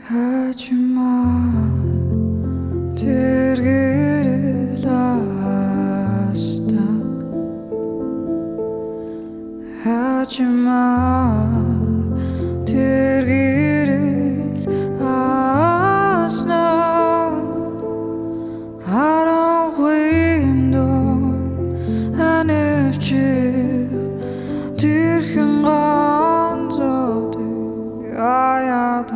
하지만 들기를 astak 하지만 들기를 asnak I don't window and if you 들킨 건저들 아야다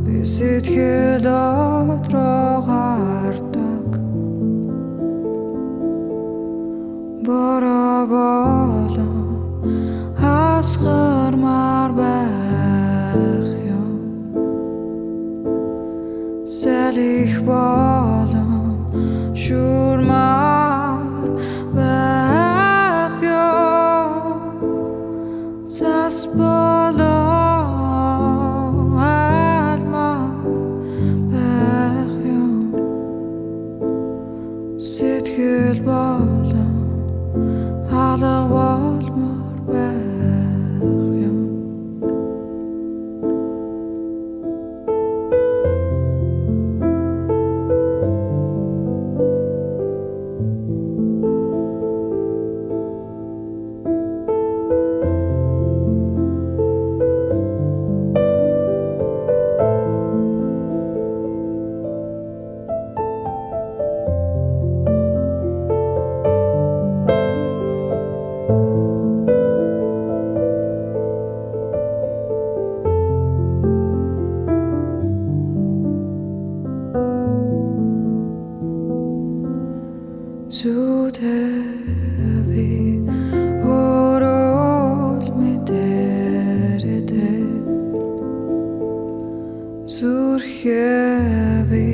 비슷길 더 들어갈딱 버려버려 asgар maar байх юм салих болон шүрмаар байх юм зас болон алмаар байх юм сэтгэл болон алга болмоор байх юм зүдэви өрөөл мэдэрдэ зүрхэви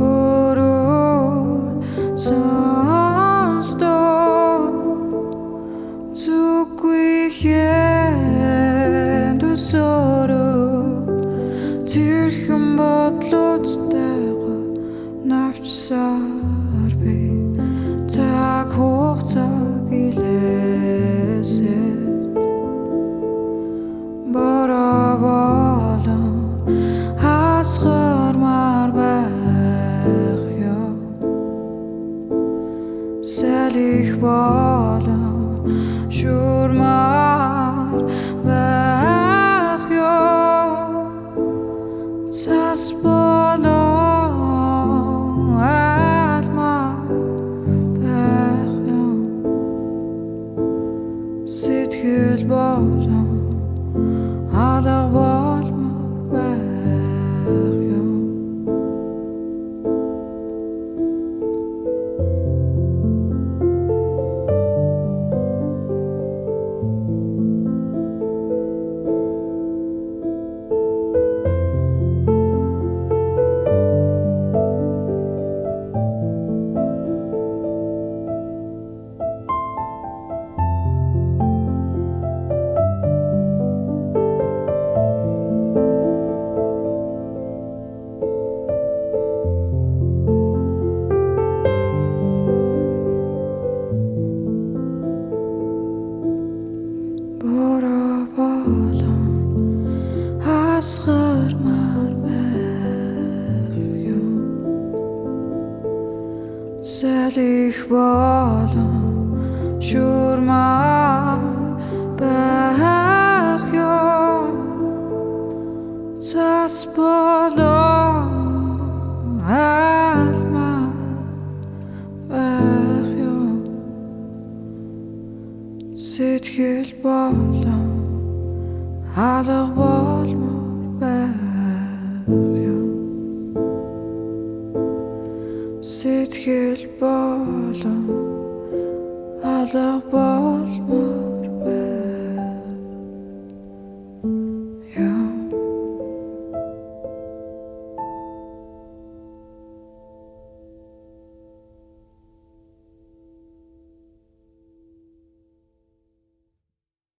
өрөөл сонсдоо зүггүй хэн төсөрөө тэрхэн бодлоодтайгаа навчсаар би цаг хугацааг илээсээ бороо асгармаар байх юм салих болон шүрмаар байх юм цас болон алмаар байх юм сэтгэл болон алга болмоор байх юм асгармаар байх юм салих болон шүрмаар байх юм цас болон алмаар байх юм сэтгэл болон алга болмоор байх юм сэтгэл болон алга болмоор байх